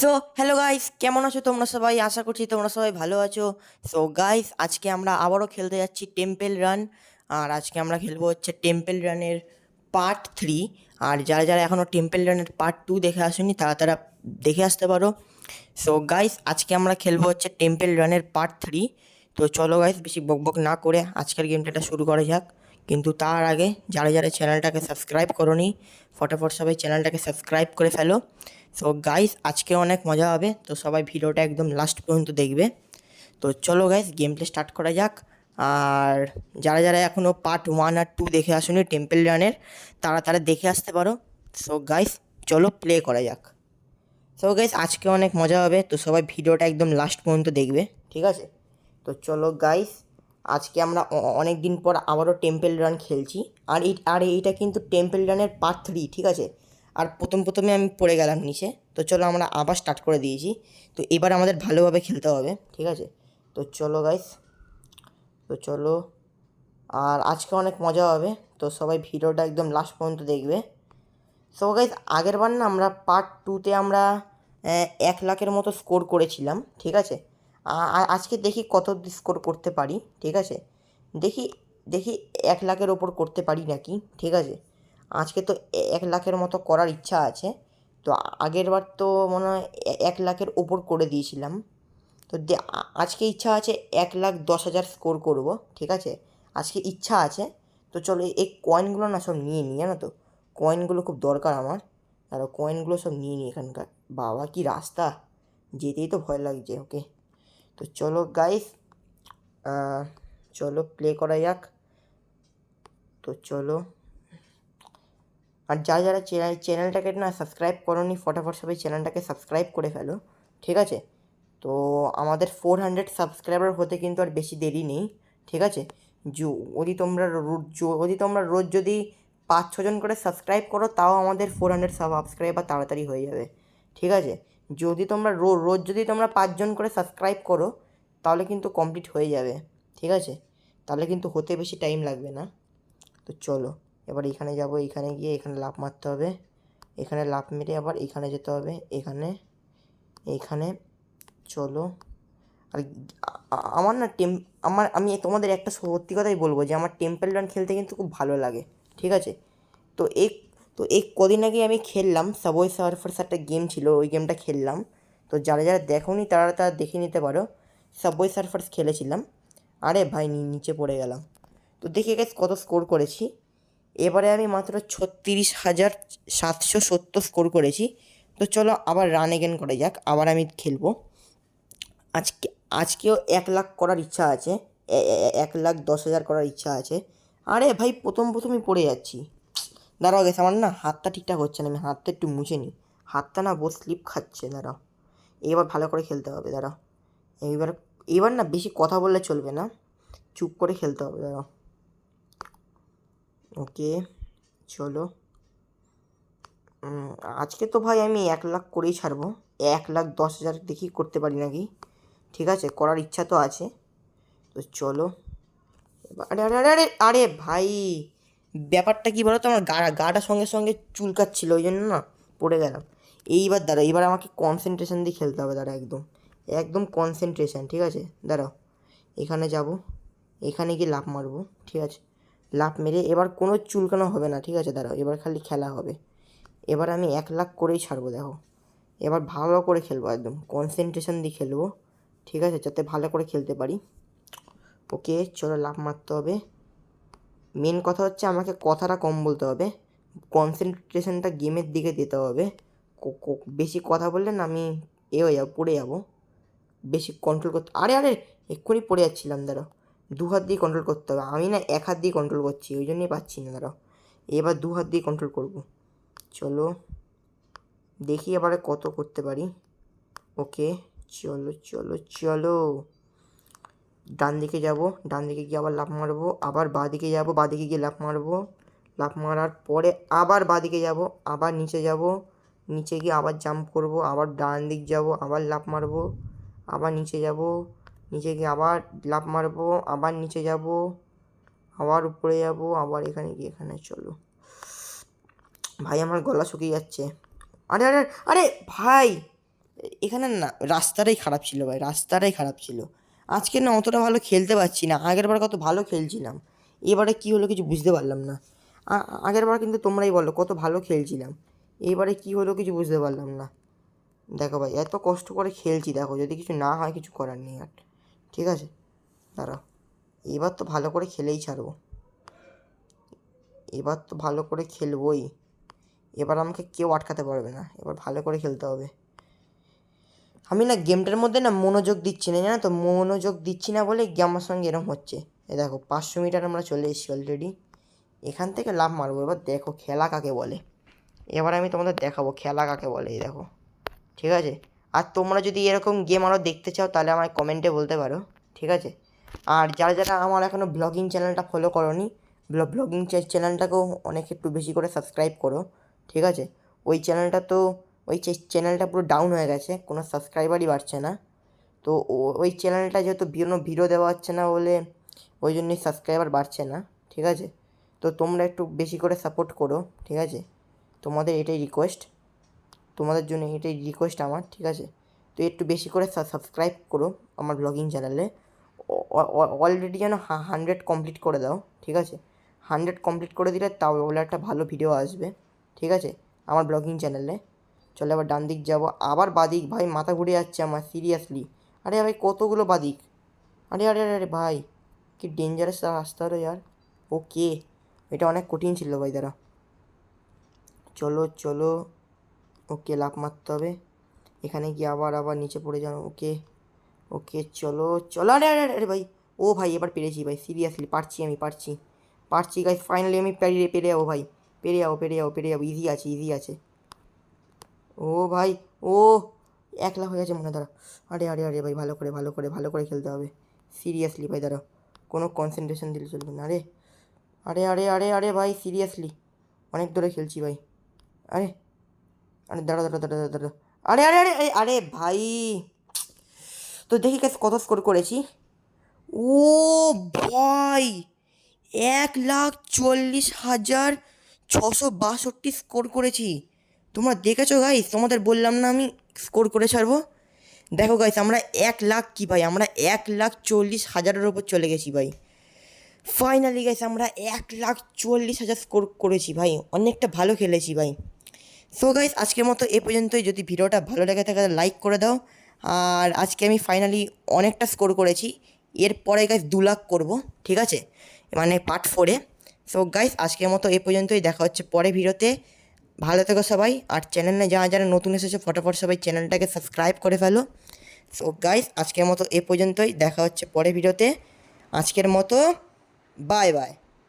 So hello guys, কেমন আছো তোমরা সবাই? আশা করছি তোমরা সবাই ভালো আছো। সো গাইস, আজকে আমরা আবারও খেলতে যাচ্ছি টেম্পল রান। আর আজকে আমরা খেলবো হচ্ছে টেম্পল রানের পার্ট 3। আর যারা যারা এখনও টেম্পল রানের পার্ট 2 দেখে আসেনি তারা তারা দেখে আসতে পারো। সো গাইস, আজকে আমরা খেলবো হচ্ছে টেম্পল রানের পার্ট 3। তো চলো গাইস, বেশি বকবক না করে আজকের গেমটা শুরু করা যাক। কিন্তু তার আগে যারা যারা চ্যানেলটাকে সাবস্ক্রাইব করোনি, ফটাফট সবাই চ্যানেলটাকে সাবস্ক্রাইব করে ফেলো। সো গাইস, আজকে অনেক মজা হবে, তো সবাই ভিডিওটা একদম লাস্ট পর্যন্ত দেখবে। তো চলো গাইস, গেম প্লে স্টার্ট করা যাক। আর যারা যারা এখনও পার্ট 1 আর 2 দেখে আসুনি টেম্পল রানের, তারা তারা দেখে আসতে পারো। সো গাইস, চলো প্লে করা যাক। সো গাইস, আজকে অনেক মজা হবে, তো সবাই ভিডিওটা একদম লাস্ট পর্যন্ত দেখবে, ঠিক আছে? তো চলো গাইস, আজকে আমরা অনেক দিন পর আবারও টেম্পল রান খেলছি। আর এইটা কিন্তু টেম্পল রানের পার্ট 3, ঠিক আছে? আর প্রথমে আমি পড়ে গেলাম নিচে। তো চলো, আমরা আবার স্টার্ট করে দিয়েছি। তো এবার আমাদের ভালোভাবে খেলতে হবে, ঠিক আছে? তো চলো গাইস, তো চলো। আর আজকে অনেক মজা হবে, তো সবাই ভিডিওটা একদম লাস্ট পর্যন্ত দেখবে। সো গাইজ, আগের বার না আমরা পার্ট 2তে আমরা 1 লাখের মতো স্কোর করেছিলাম, ঠিক আছে? আজকে দেখি কত স্কোর করতে পারি, ঠিক আছে? দেখি দেখি 1 লাখের ওপর করতে পারি নাকি, ঠিক আছে? আজকে তো 1 লাখের মতো করার ইচ্ছা আছে। তো আগের বার তো মনে হয় 1 লাখের ওপর করে দিয়েছিলাম। তো আজকে ইচ্ছা আছে 1,10,000 স্কোর করব, ঠিক আছে? আজকে ইচ্ছা আছে। তো চলো, এই কয়েনগুলো না সব নিয়ে নিই, জানো তো? কয়েনগুলো খুব দরকার আমার। আর কয়েনগুলো সব নিয়ে নিই এখানকার। বাবা, কি রাস্তা! যেতেই তো ভয় লাগছে। ওকে, তো চলো গাইস, চলো প্লে করা যাক। তো চলো। আর যারা যারা চ্যানেলটাকে না সাবস্ক্রাইব করোনি, ফটাফট সবাই চ্যানেলটাকে সাবস্ক্রাইব করে ফেলো, ঠিক আছে? তো আমাদের 400 সাবস্ক্রাইবার হতে কিন্তু আর বেশি দেরি নেই, ঠিক আছে? যদি তোমরা রোজ যদি 5-6 জন করে সাবস্ক্রাইব করো, তাও আমাদের 400 সাবস্ক্রাইবার তাড়াতাড়ি হয়ে যাবে, ঠিক আছে? যদি তোমরা রোজ যদি তোমরা 5 জন করে সাবস্ক্রাইব করো, তাহলে কিন্তু কমপ্লিট হয়ে যাবে, ঠিক আছে? তাহলে কিন্তু হতে বেশি টাইম লাগবে না। তো চলো, এবার এখানে যাব। এখানে গিয়ে এখানে লাফ মারতে হবে। এখানে লাফ মেরে আবার এখানে যেতে হবে। এইখানে চলো। আর আমার না আমি তোমাদের একটা সত্যি কথাই বলবো যে আমার টেম্পল রান খেলতে কিন্তু খুব ভালো লাগে, ঠিক আছে? তো এই তো এই কদিন আগে আমি খেললাম সাবওয়ে সার্ফার্স, একটা গেম ছিল, ওই গেমটা খেললাম। তো যারা যারা দেখোনি তারা তারা দেখে নিতে পারো। সাবওয়ে সার্ফার্স খেলেছিলাম। আরে ভাই, নিচে পড়ে গেলাম। তো দেখি গেছ কত স্কোর করেছি। এবারে আমি মাত্র 36,770 স্কোর করেছি। তো চলো আবার রান এগেন করা যাক, আবার আমি খেলবো। আজকে আজকেও 1 লাখ করার ইচ্ছা আছে। 1,10,000 করার ইচ্ছা আছে। আরে ভাই, প্রথমই পড়ে যাচ্ছি। দাঁড়াও গেছে, আমার না হাতটা ঠিকঠাক হচ্ছে না, আমি হাতটা একটু মুছে নিই। হাতটা না বহুত স্লিপ খাচ্ছে, দাঁড়াও। এবার ভালো করে খেলতে হবে, দাঁড়াও। এইবার এবার না বেশি কথা বললে চলবে না, চুপ করে খেলতে হবে, দাঁড়াও। ওকে, চলো। আজকে তো ভাই আমি 1 লাখ করেই ছাড়বো। 1,10,000 দেখি করতে পারি নাকি, ঠিক আছে? করার ইচ্ছা তো আছে। তো চলো। আরে আরে আরে আরে আরে ভাই, ব্যাপারটা কী বলো তো, আমার গাটা সঙ্গে সঙ্গে চুলকাচ্ছিল, ওই জন্য না পড়ে গেলাম। এইবার দাঁড়াও, এবার আমাকে কনসেন্ট্রেশন দিয়ে খেলতে হবে, দাঁড়া। একদম একদম কনসেন্ট্রেশন, ঠিক আছে? দাঁড়াও, এখানে যাব। এখানে গিয়ে লাফ মারবো, ঠিক আছে? লাফ মেরে এবার কোনো চুলকানো হবে না, ঠিক আছে? দাঁড়াও, এবার খালি খেলা হবে। এবার আমি 1 লাখ করেই ছাড়বো, দেখো। এবার ভালো করে খেলবো, একদম কনসেন্ট্রেশন দিয়ে খেলবো, ঠিক আছে? যাতে ভালো করে খেলতে পারি। ওকে, চলো, লাফ মারতে হবে। মেন কথা হচ্ছে আমাকে কথাটা কম বলতে হবে, কনসেন্ট্রেশনটা গেমের দিকে দিতে হবে। বেশি কথা বললে না আমি হয়ে যাবো, পড়ে যাবো। বেশি কন্ট্রোল করতে, আরে আরে এক্ষুনি পড়ে যাচ্ছিলাম, দাঁড়াও। 2 হাত দিয়ে কন্ট্রোল করতে হবে, আমি না 1 হাত দিয়ে কন্ট্রোল করছি, ওই জন্যই পাচ্ছি না, দাঁড়াও। এবার 2 হাত দিয়ে কন্ট্রোল করব। চলো, দেখি এবারে কত করতে পারি। ওকে, চলো চলো চলো। ডান দিকে যাব, ডান দিকে গিয়ে আবার লাফ মারবো, আবার বাঁ দিকে যাবো, বাঁ দিকে গিয়ে লাফ মারবো। লাফ মারার পরে আবার বাঁ দিকে যাব, আবার নিচে যাব, নিচে গিয়ে আবার জাম্প করব, আবার ডান দিক যাব, আবার লাফ মারবো, আবার নিচে যাব, নিচে গিয়ে আবার লাফ মারবো, আবার নিচে যাব, আবার উপরে যাব, আবার এখানে গিয়ে এখানে। চলো ভাই, আমার গলা শুকিয়ে যাচ্ছে। আরে আরে আরে ভাই, এখানে না রাস্তাটাই খারাপ ছিল ভাই, রাস্তাটাই খারাপ ছিল। আজকে না অতটা ভালো খেলতে পারছি না, আগের বার কত ভালো খেলছিলাম, এবারে কী হলো কিছু বুঝতে পারলাম না। আগের বার কিন্তু তোমরাই বলো কত ভালো খেলছিলাম, এবারে কী হলো কিছু বুঝতে পারলাম না। দেখো ভাই এত কষ্ট করে খেলছি, দেখো যদি কিছু না হয় কিছু করার নেই আর। ঠিক আছে দাঁড়াও, এবার তো ভালো করে খেলেই ছাড়বো, এবার তো ভালো করে খেলবই, এবার আমাকে কেউ আটকাতে পারবে না, এবার ভালো করে খেলতে হবে। আমি না গেমটার মধ্যে না মনোযোগ দিচ্ছি না, জানো তো, মনোযোগ দিচ্ছি না বলে আমার সঙ্গে এরকম হচ্ছে। এ দেখো 500 মিটার আমরা চলে এসেছি অলরেডি, এখান থেকে লাফ মারবো। এবার দেখো খেলা কাকে বলে, এবার আমি তোমাদের দেখাবো খেলা কাকে বলে, এই দেখো। ঠিক আছে, আর তোমরা যদি এরকম গেম আরও দেখতে চাও তাহলে আমায় কমেন্টে বলতে পারো। ঠিক আছে, আর যারা যারা আমার এখনও ব্লগিং চ্যানেলটা ফলো করোনি, ব্লগিং চ্যানেলটাকেও অনেক একটু বেশি করে সাবস্ক্রাইব করো। ঠিক আছে, ওই চ্যানেলটা তো ওই চ্যানেলটা পুরো ডাউন হয়ে গেছে, কোনো সাবস্ক্রাইবারই বাড়ছে না। তো ওই চ্যানেলটা যেহেতু ভিডিও দেওয়া হচ্ছে না বলে ওই জন্যই সাবস্ক্রাইবার বাড়ছে না। ঠিক আছে, তো তোমরা একটু বেশি করে সাপোর্ট করো। ঠিক আছে, তোমাদের এটাই রিকোয়েস্ট, তোমাদের জন্য এটাই রিকোয়েস্ট আমার। ঠিক আছে, তো একটু বেশি করে সাবস্ক্রাইব করো আমার ব্লগিং চ্যানেলে। অলরেডি যেন 100 কমপ্লিট করে দাও। ঠিক আছে, 100 কমপ্লিট করে দিলে তাও বলে একটা ভালো ভিডিও আসবে। ঠিক আছে, আমার ব্লগিং চ্যানেলে। চলে আবার ডান দিক যাবো, আবার বাদিক, ভাই মাথা ঘুরে যাচ্ছে আমার সিরিয়াসলি। আরে ভাই কতগুলো বাদিক, আরে আরে আরে ভাই কি ডেঞ্জারাস রাস্তা হলো यार। ওকে, এটা অনেক কঠিন ছিল ভাই, দাঁড়া, চলো চলো। ওকে লাফ মারতে হবে, এখানে গিয়ে আবার আবার নিচে পড়ে যাও। ওকে ওকে চলো চলো, আরে আরে আরে ভাই, ও ভাই এবার পেরেছি ভাই, সিরিয়াসলি পারছি, আমি পারছি পারছি গাইস, ফাইনালি আমি পেরে যাবো ভাই, পেরে যাবো, ইজি আছে ইজি আছে। ও ভাই, ও 1 লাখ হয়ে গেছে মনে, দাঁড়া। আরে আরে আরে ভাই, ভালো করে খেলতে হবে সিরিয়াসলি ভাই, দাঁড়া, কোনো কনসেন্ট্রেশন দিলে চলবে না। আরে আরে আরে আরে আরে ভাই সিরিয়াসলি অনেক দূরে খেলছি ভাই। আরে আরে দাঁড়া, আরে আরে আরে আরে আরে ভাই, তো দেখি কাছে কত স্কোর করেছি। ও ভাই 1,40,662 স্কোর করেছি। তোমরা দেখেছো গাইস, তোমাদের বললাম না আমি স্কোর করে ছাড়বো। দেখো গাইস, আমরা 1 লাখ কি ভাই, আমরা 1,40,000-এর ওপর চলে গেছি ভাই। ফাইনালি গাইস আমরা 1,40,000 স্কোর করেছি ভাই, অনেকটা ভালো খেলেছি ভাই। সো গাইস আজকের মতো এ পর্যন্তই, যদি ভিডিওটা ভালো লেগে থাকে তাহলে লাইক করে দাও। আর আজকে আমি ফাইনালি অনেকটা স্কোর করেছি, এরপরে গাইস 2 লাখ করবো। ঠিক আছে, মানে পার্ট 4-এ। সো গাইস আজকের মতো এ পর্যন্তই, দেখা হচ্ছে পরে ভিডিওতে। ভালো থেকো সবাই, আর চ্যানেলে যারা যারা নতুন এসেছে ফটাফট সবাই চ্যানেলটাকে সাবস্ক্রাইব করে ফেলো। সো গাইস আজকের মতো এ পর্যন্তই, দেখা হচ্ছে পরে ভিডিওতে। আজকের মতো বাই বাই।